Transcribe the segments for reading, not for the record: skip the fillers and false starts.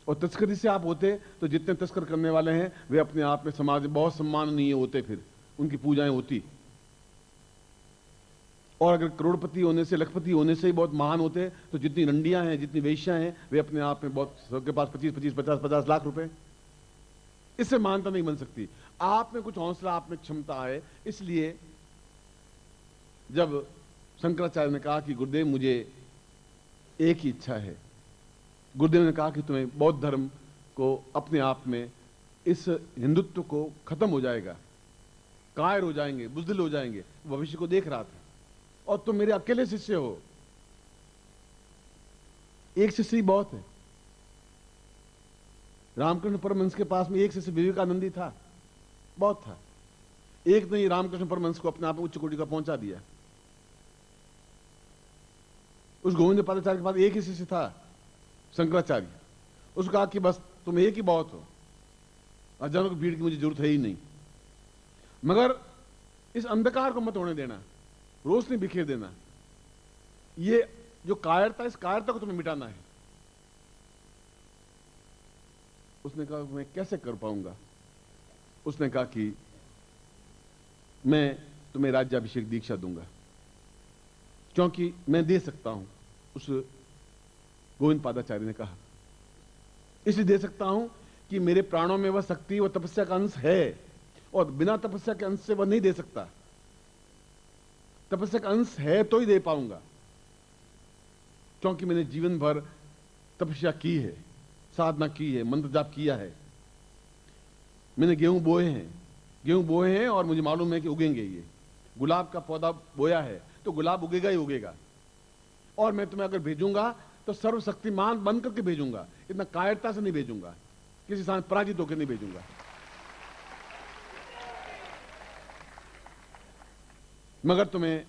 और तस्करी से आप होते तो जितने तस्कर करने वाले हैं वे अपने आप में समाज में बहुत सम्माननीय होते, फिर उनकी पूजाएं होती। और अगर करोड़पति होने से, लखपति होने से ही बहुत महान होते तो जितनी रंडियां हैं, जितनी वेश्याएं हैं, वे अपने आप में बहुत, सबके पास 25-25, 50-50 लाख रुपए, इससे महानता नहीं बन सकती। आप में कुछ हौसला, आप में क्षमता है। इसलिए जब शंकराचार्य ने कहा कि गुरुदेव मुझे एक ही इच्छा है, गुरुदेव ने कहा कि तुम्हें बौद्ध धर्म को अपने आप में, इस हिंदुत्व को खत्म हो जाएगा, कायर हो जाएंगे, बुज़दिल हो जाएंगे, भविष्य को देख रहा था, और तुम मेरे अकेले शिष्य हो। एक शिष्य ही बहुत है। रामकृष्ण परमहंस के पास में एक शिष्य विवेकानंद ही था, बहुत था। एक ने ही रामकृष्ण परमहंस को अपने आप में उच्च कोटि का पहुंचा दिया। उस गोविंद पादाचार्य के पास एक ही शिष्य था, शंकराचार्य। उसको कहा कि बस तुम एक ही बहुत हो, हजारों की भीड़ की मुझे जरूरत है ही नहीं। मगर इस अंधकार को मत होने देना, रोशनी बिखेर देना। ये जो कायरता, इस कायरता को तुम्हें मिटाना है। उसने कहा मैं कैसे कर पाऊंगा? उसने कहा कि मैं तुम्हें राज्याभिषेक दीक्षा दूंगा, क्योंकि मैं दे सकता हूं। उस गोविंद पादाचार्य ने कहा इसलिए दे सकता हूं कि मेरे प्राणों में वह शक्ति, वह तपस्या का अंश है, और बिना तपस्या के अंश से वह नहीं दे सकता। तपस्या का अंश है तो ही दे पाऊंगा, क्योंकि मैंने जीवन भर तपस्या की है, साधना की है, मंत्र जाप किया है। मैंने गेहूं बोए हैं और मुझे मालूम है कि उगेंगे। ये गुलाब का पौधा बोया है तो गुलाब उगेगा ही उगेगा। और मैं तुम्हें अगर भेजूंगा तो सर्वशक्तिमान बन करके भेजूंगा, इतना कायरता से नहीं भेजूंगा, किसी साथ पराजित होकर नहीं भेजूंगा। मगर तुम्हें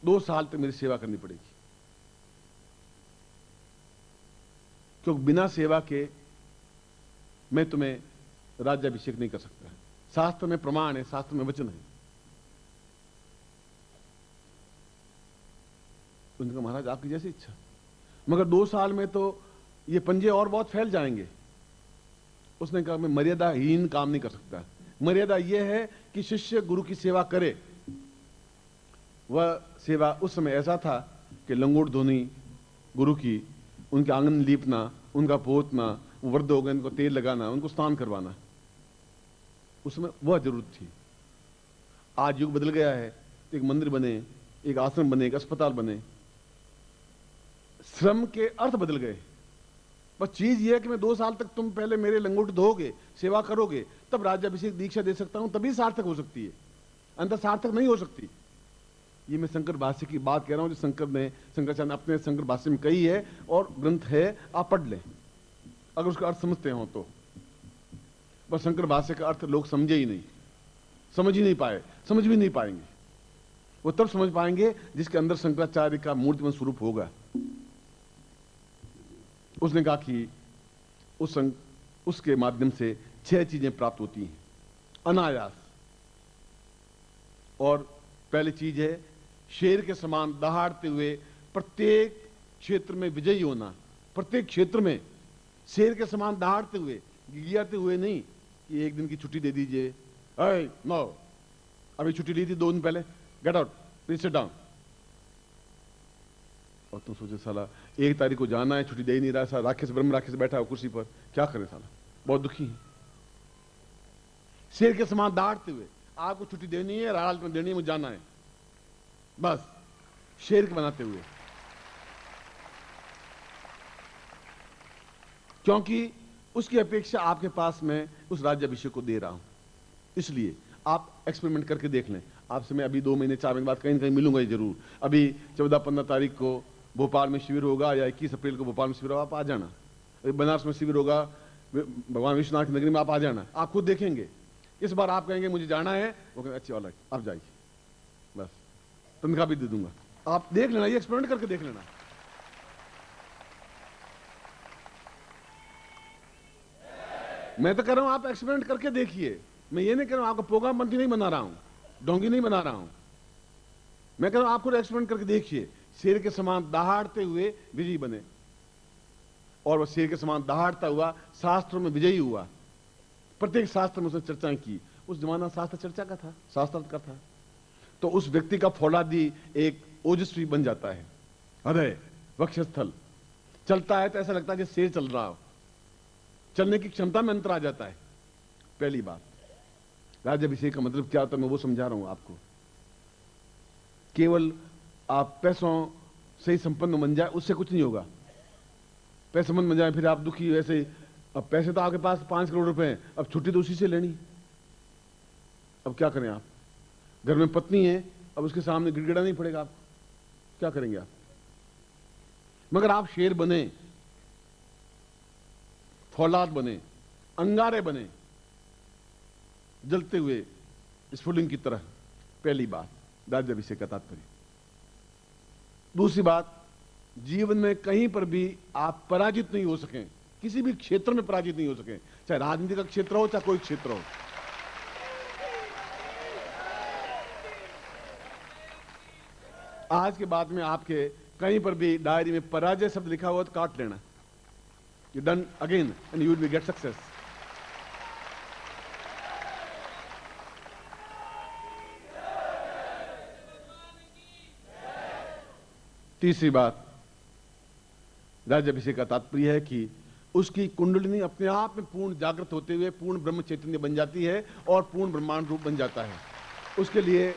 2 साल तक मेरी सेवा करनी पड़ेगी, क्योंकि बिना सेवा के मैं तुम्हें राज्याभिषेक नहीं कर सकता। शास्त्र में प्रमाण है, शास्त्र में वचन है। उन्होंने कहा महाराज आपकी जैसी इच्छा, मगर 2 साल में तो ये पंजे और बहुत फैल जाएंगे। उसने कहा मैं मर्यादाहीन काम नहीं कर सकता। मर्यादा यह है कि शिष्य गुरु की सेवा करे। वह सेवा उस समय ऐसा था कि लंगोट धोनी गुरु की, उनके आंगन लीपना, उनका पोतना, वो वृद्ध हो गए उनको तेल लगाना, उनको स्नान करवाना, उसमें वह जरूरत थी। आज युग बदल गया है, एक मंदिर बने, एक आश्रम बने, एक अस्पताल बने, श्रम के अर्थ बदल गए। बस चीज यह है कि मैं 2 साल तक तुम पहले मेरे लंगोट धोगे, सेवा करोगे, तब राज्याभिषेक दीक्षा दे सकता हूं, तभी सार्थक हो सकती है, अंतर सार्थक नहीं हो सकती। ये मैं शंकर भाष्य की बात कह रहा हूं जो शंकराचार्य ने अपने शंकर भाष्य में कही है, और ग्रंथ है, आप पढ़ लें अगर उसका अर्थ समझते हो तो। बस शंकर भाष्य का अर्थ लोग समझे ही नहीं, समझ ही नहीं पाए, समझ भी नहीं पाएंगे। वो तब समझ पाएंगे जिसके अंदर शंकराचार्य का मूर्तिमंत स्वरूप होगा। उसने कहा कि उसके माध्यम से 6 चीजें प्राप्त होती हैं अनायास। और पहली चीज है शेर के समान दहाड़ते हुए प्रत्येक क्षेत्र में विजयी होना। प्रत्येक क्षेत्र में शेर के समान दहाड़ते हुए, गियाते हुए नहीं कि 1 दिन की छुट्टी दे दीजिए, नो अभी छुट्टी ली थी 2 दिन पहले, get out, please sit down. और तुम सोचे साला 1 तारीख को जाना है, छुट्टी दे ही नहीं रहा, साला राक्षस ब्रह्म राक्षस बैठा है कुर्सी पर, क्या करे साला, बहुत दुखी है। शेर के समान दहाड़ते हुए, आपको छुट्टी देनी है, रात में देनी है, मुझे जाना है, बस शेर के बनाते हुए। क्योंकि उसकी अपेक्षा आपके पास मैं उस राज्याभिषेक को दे रहा हूं, इसलिए आप एक्सपेरिमेंट करके देख लें। आपसे मैं अभी 2 महीने 4 महीने बाद कहीं ना कहीं मिलूंगा ही जरूर। अभी 14-15 तारीख को भोपाल में शिविर होगा, या 21 अप्रैल को भोपाल में शिविर होगा, आप आ जाना। अभी बनारस में शिविर होगा, भगवान विश्वनाथ की नगरी में आप आ जाना, आप खुद देखेंगे। इस बार आप कहेंगे मुझे जाना है, वो कहेंगे अच्छी ऑलराइट आप जाइए, बस तनख्वाह भी दे दूंगा। आप देख लेना, ये एक्सपेरिमेंट करके देख लेना। मैं तो कह रहा हूं आप एक्सपेरिमेंट करके देखिए। मैं ये नहीं कह रहा हूं आपको प्रोग्राम मंत्री नहीं बना रहा हूं, डोंगी नहीं बना रहा हूं। मैं कह रहा हूं आप खुद एक्सपेरिमेंट करके देखिए, शेर के समान दहाड़ते हुए विजयी बने। और वह शेर के समान दहाड़ता हुआ शास्त्रों में विजयी हुआ। प्रत्येक शास्त्र में उसने चर्चाएं की। उस जमाना शास्त्र चर्चा का था, शास्त्रार्थ का था। तो उस व्यक्ति का फौलादी एक ओजस्वी बन जाता है। हृदय, वक्षस्थल, चलता है तो ऐसा लगता है कि शेर चल रहा हो, चलने की क्षमता में अंतर आ जाता है। पहली बात, राज्याभिषेक का मतलब क्या होता है मैं वो समझा रहा हूं आपको। केवल आप पैसों से ही संपन्न बन जाए उससे कुछ नहीं होगा। पैसे मंद बन जाए फिर आप दुखी, वैसे ही अब पैसे तो आपके पास 5 करोड़ रुपए हैं, अब छुट्टी तो उसी से लेनी। अब क्या करें आप? घर में पत्नी है, अब उसके सामने गिड़गिड़ा नहीं पड़ेगा आपको, क्या करेंगे आप? मगर आप शेर बने, फौलाद बने, अंगारे बने, जलते हुए स्फुलिंग की तरह। पहली बात, राज्याभिषेक का तात्पर्य। दूसरी बात, जीवन में कहीं पर भी आप पराजित नहीं हो सकें, किसी भी क्षेत्र में पराजित नहीं हो सकें, चाहे राजनीति का क्षेत्र हो चाहे कोई क्षेत्र हो। आज के बाद में आपके कहीं पर भी डायरी में पराजय शब्द लिखा हुआ तो काट लेना। You done again and you will be get success. तीसरी बात, राज्याभिषेक का तात्पर्य है कि उसकी कुंडलिनी अपने आप में पूर्ण जागृत होते हुए पूर्ण ब्रह्म चैतन्य बन जाती है और पूर्ण ब्रह्मांड रूप बन जाता है। उसके लिए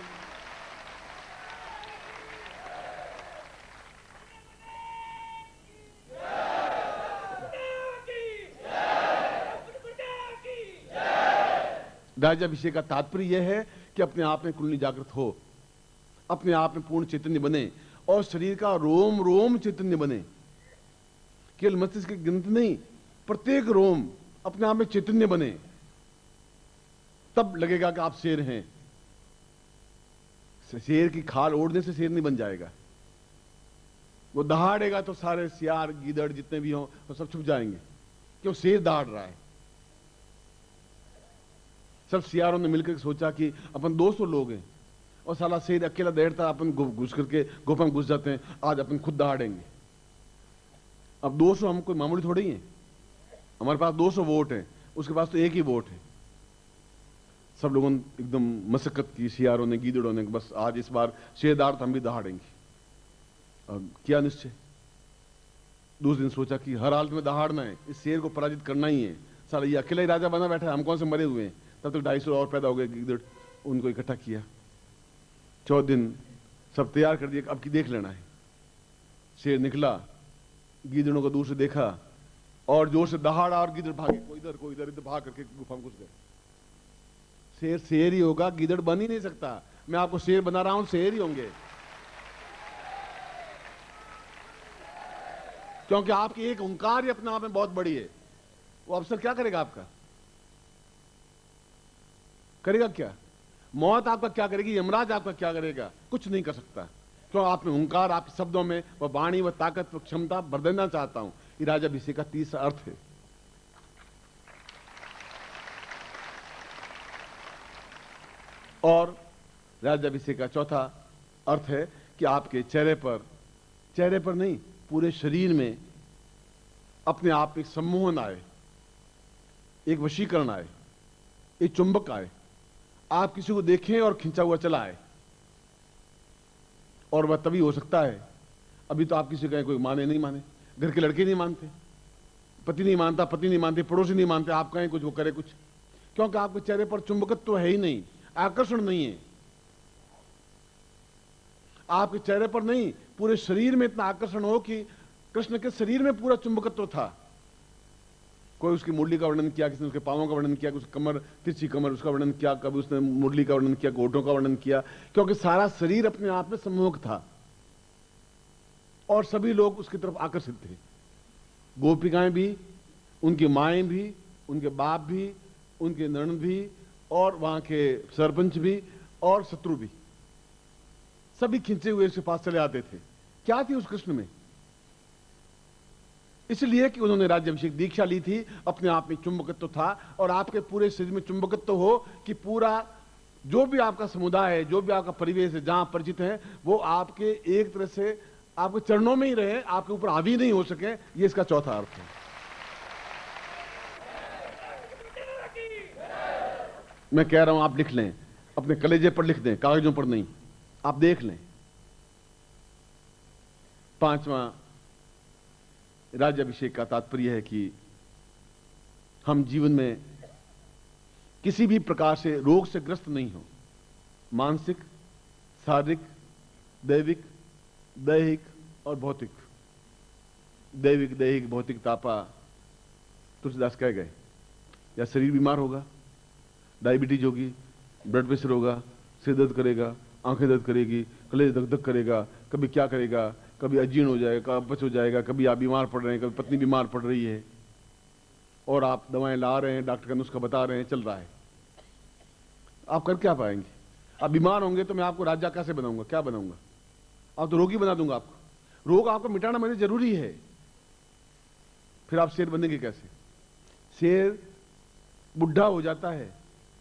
राज्याभिषेक का तात्पर्य यह है कि अपने आप में कुंडली जागृत हो, अपने आप में पूर्ण चैतन्य बने और शरीर का रोम रोम चैतन्य बने। केवल मस्तिष्क की गिनती नहीं, प्रत्येक रोम अपने आप में चैतन्य बने, तब लगेगा कि आप शेर हैं। शेर की खाल ओढ़ने से शेर नहीं बन जाएगा। वो दहाड़ेगा तो सारे सियार गीदड़ जितने भी हों तो सब छुप जाएंगे, क्यों? शेर दहाड़ रहा है। सब सियारों ने मिलकर सोचा कि अपन 200 लोग हैं और साला शेर अकेला दौड़ता, अपन घुस करके गुफा में घुस जाते हैं, आज अपन खुद दहाड़ेंगे। अब 200 हम कोई मामूली थोड़ी हैं, हमारे पास 200 वोट हैं, उसके पास तो एक ही वोट है। सब लोगों ने एकदम मशक्कत की, सियारों ने, गीदड़ों ने, बस आज इस बार शेर दहाड़ तो हम भी दहाड़ेंगे। और क्या निश्चय, दूसरे दिन सोचा कि हर हालत में दहाड़ना है, इस शेर को पराजित करना ही है। साला ये अकेला ही राजा बना बैठा है, हम कौन से मरे हुए हैं। तब तक 250 और पैदा हो गए गीदड़, उनको इकट्ठा किया। 14 दिन सब तैयार कर दिया, अब की देख लेना है। शेर निकला, गीदड़ों को दूर से देखा और जोर से दहाड़ा और गीदड़ भागे, कोई इधर भाग करके गुफा में घुस गए। शेर शेर ही होगा, गीदड़ बन ही नहीं सकता। मैं आपको शेर बना रहा हूं, शेर ही होंगे, क्योंकि आपकी एक ओंकार ही अपने आप में बहुत बड़ी है। वो अवसर क्या करेगा आपका? करेगा क्या? मौत आपका क्या करेगी? यमराज आपका क्या करेगा? कुछ नहीं कर सकता। क्यों? आप में ओंकार, आपके शब्दों में वह वाणी, वह ताकत, वह क्षमता भर देना चाहता हूं। ये राज्याभिषेक का तीसरा अर्थ है। और राज्याभिषेक का चौथा अर्थ है कि आपके चेहरे पर नहीं, पूरे शरीर में अपने आप एक सम्मोहन आए, एक वशीकरण आए, एक चुंबक आए। आप किसी को देखें और खिंचा हुआ चला आए। और वह तभी हो सकता है, अभी तो आप किसी कहें कोई माने नहीं माने, घर के लड़के नहीं मानते, पति नहीं मानता, पत्नी नहीं मानते, पड़ोसी नहीं मानते, आप कहें कुछ वो करे कुछ, क्योंकि आपके चेहरे पर चुंबकत्व तो है ही नहीं, आकर्षण नहीं है। आपके चेहरे पर नहीं, पूरे शरीर में इतना आकर्षण हो कि कृष्ण के शरीर में पूरा चुंबकत्व था। कोई उसकी मुरली का वर्णन किया, किसी ने उसके पांवों का वर्णन किया, उसकी कमर, तिरछी कमर, उसका वर्णन किया, कभी उसने मुरली का वर्णन किया, गोटों का वर्णन किया, क्योंकि सारा शरीर अपने आप में सम्मोहक था और सभी लोग उसकी तरफ आकर्षित थे। गोपिकाएं भी, उनकी माएं भी, उनके बाप भी, उनके ननद भी, और वहां के सरपंच भी और शत्रु भी, सभी खिंचे हुए उसके पास चले आते थे। क्या थी उस कृष्ण में? इसलिए कि उन्होंने राज्याभिषेक दीक्षा ली थी, अपने आप में चुंबकत्व था। और आपके पूरे शरीर में चुंबकत्व हो कि पूरा जो भी आपका समुदाय है, जो भी आपका परिवेश है, जहां परिचित है, वो आपके एक तरह से आपके चरणों में ही रहे, आपके ऊपर हावी नहीं हो सके। ये इसका चौथा अर्थ है। मैं कह रहा हूं आप लिख लें, अपने कलेजे पर लिख दें, कागजों पर नहीं, आप देख लें। पांचवां राज्याभिषेक का तात्पर्य है कि हम जीवन में किसी भी प्रकार से रोग से ग्रस्त नहीं हो, मानसिक, शारीरिक, दैविक, दैहिक और भौतिक। दैविक, दैहिक, भौतिक तापा तुलसीदास कह गए। या शरीर बीमार होगा, डायबिटीज होगी, ब्लड प्रेशर होगा, सिर दर्द करेगा, आंखें दर्द करेगी, कलेजा धक धक करेगा, कभी क्या करेगा, कभी अजीर्ण हो जाएगा, कभी अपच हो जाएगा, कभी आप बीमार पड़ रहे हैं, कभी पत्नी बीमार पड़ रही है और आप दवाएं ला रहे हैं, डॉक्टर का नुस्खा बता रहे हैं, चल रहा है। आप कर क्या पाएंगे? आप बीमार होंगे तो मैं आपको राजा कैसे बनाऊंगा, क्या बनाऊंगा? आप तो रोगी बना दूंगा आपको। रोग आपको मिटाना मेरे जरूरी है, फिर आप शेर बनेंगे कैसे? शेर बुढ़ा हो जाता है,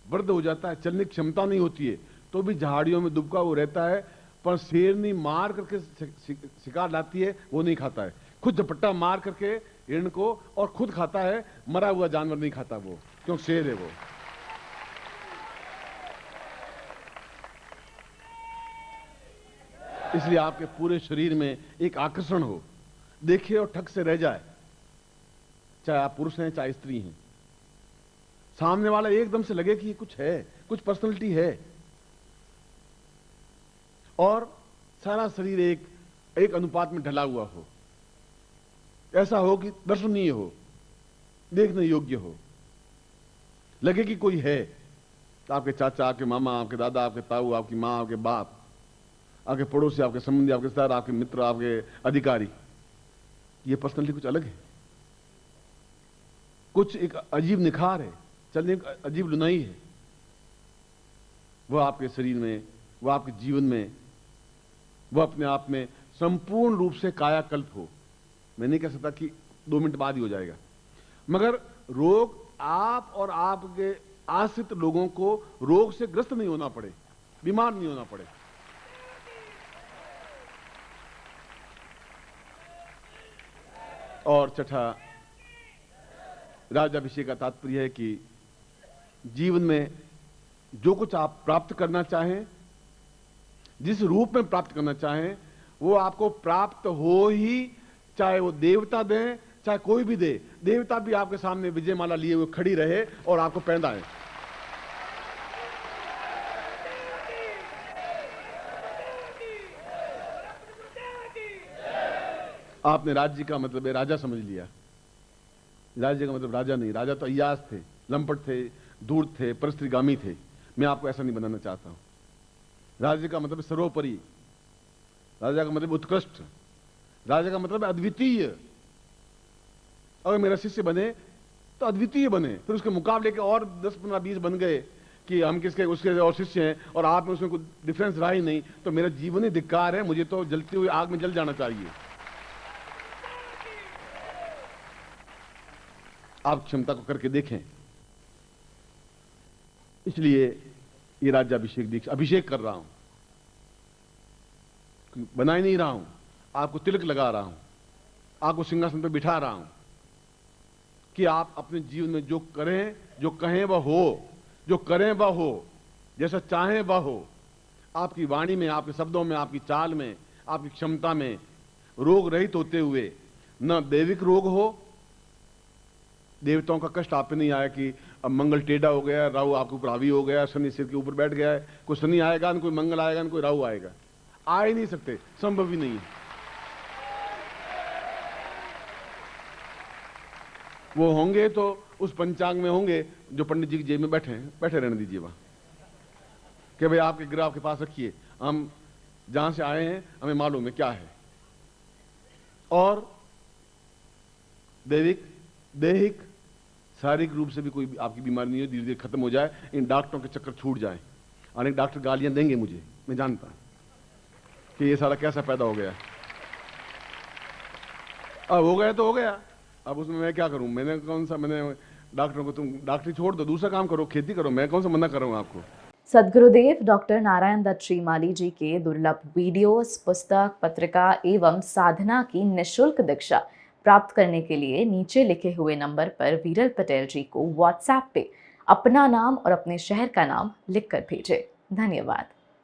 वृद्ध हो जाता है, चलने की क्षमता नहीं होती है, तो भी झाड़ियों में दुबका वो रहता है, पर शेरनी मार करके शिकार लाती है, वो नहीं खाता है। खुद झपट्टा मार करके हिरण को और खुद खाता है, मरा हुआ जानवर नहीं खाता वो, क्यों? शेर है वो। इसलिए आपके पूरे शरीर में एक आकर्षण हो, देखे और ठग से रह जाए, चाहे आप पुरुष हैं चाहे स्त्री हैं। सामने वाला एकदम से लगे कि ये कुछ है, कुछ पर्सनैलिटी है, और सारा शरीर एक अनुपात में ढला हुआ हो, ऐसा हो कि दर्शनीय हो, देखने योग्य हो, लगे कि कोई है। तो आपके चाचा, आपके मामा, आपके दादा, आपके ताऊ, आपकी माँ, आपके बाप, आपके पड़ोसी, आपके संबंधी, आपके रिश्तेदार, आपके मित्र, आपके अधिकारी, ये पर्सनैलिटी कुछ अलग है, कुछ एक अजीब निखार है, चलने एक अजीब लुनाई है। वह आपके शरीर में, वह आपके जीवन में, वह अपने आप में संपूर्ण रूप से कायाकल्प हो। मैं नहीं कह सकता कि 2 मिनट बाद ही हो जाएगा, मगर रोग आप और आपके आश्रित लोगों को रोग से ग्रस्त नहीं होना पड़े, बीमार नहीं होना पड़े। और छठा राज्याभिषेक का तात्पर्य है कि जीवन में जो कुछ आप प्राप्त करना चाहें, जिस रूप में प्राप्त करना चाहें, वो आपको प्राप्त हो ही, चाहे वो देवता दें चाहे कोई भी दे। देवता भी आपके सामने विजयमाला लिए हुए खड़ी रहे और आपको पहनाए। आपने राज्य का मतलब है राजा समझ लिया। राज्य का मतलब राजा नहीं, राजा तो अय्याज थे, लंपट थे, धूर्त थे, परस्त्रीगामी थे। मैं आपको ऐसा नहीं बनाना चाहता हूं। राज्य का मतलब सर्वोपरि, राजा का मतलब उत्कृष्ट, राजा का मतलब अद्वितीय। अगर मेरा शिष्य बने तो अद्वितीय बने, फिर उसके मुकाबले के और 10, 15, 20 बन गए कि हम किसके, उसके और शिष्य हैं और आप में उसमें कोई डिफरेंस रहा ही नहीं, तो मेरा जीवन ही धिक्कार है। मुझे तो जलती हुई आग में जल जाना चाहिए। आप क्षमता को करके देखें। इसलिए ये राज्याभिषेक दीक्षा, अभिषेक कर रहा हूं, बना ही नहीं रहा हूं, आपको तिलक लगा रहा हूं, आपको सिंहासन पर बिठा रहा हूं कि आप अपने जीवन में जो करें, जो कहें वह हो, जो करें वह हो, जैसा चाहें वह हो। आपकी वाणी में, आपके शब्दों में, आपकी चाल में, आपकी क्षमता में रोग रहित होते हुए, न दैविक रोग हो, देवताओं का कष्ट आप पे नहीं आया कि अब मंगल टेढ़ा हो गया, राहु आपके ऊपर हावी हो गया, शनि सिर के ऊपर बैठ गया है, कोई शनि आएगा न कोई मंगल आएगा न कोई राहु आएगा, आ ही नहीं सकते, संभव ही नहीं है। वो होंगे तो उस पंचांग में होंगे जो पंडित जी की जेब में बैठे रहने दीजिए वहां, कि भाई आपके ग्रह आपके पास रखिए, हम जहां से आए हैं हमें मालूम है क्या है। और दैविक, दैहिक, शारीरिक रूप से भी कोई आपकी बीमारी नहीं हो, धीरे धीरे खत्म हो जाए, इन डॉक्टरों के चक्कर छूट जाए। अनेक डॉक्टर गालियां देंगे मुझे, मैं जानता कि ये साला कैसा पैदा हो गया। अब हो गया तो हो गया, अब उसमें मैं क्या करूं? मैंने कौन सा, मैंने डॉक्टरों को, तुम डॉक्टरी छोड़ दो, दूसरा काम करो, खेती करो, मैं कौन सा मना कर रहा हूं आपको। सद्गुरुदेव डॉक्टर नारायण दत्त श्रीमाली जी के दुर्लभ वीडियोस, पुस्तक, पत्रिका एवं साधना की निःशुल्क दीक्षा प्राप्त करने के लिए नीचे लिखे हुए नंबर पर वीरल पटेल जी को व्हाट्सएप पे अपना नाम और अपने शहर का नाम लिखकर भेजें। धन्यवाद।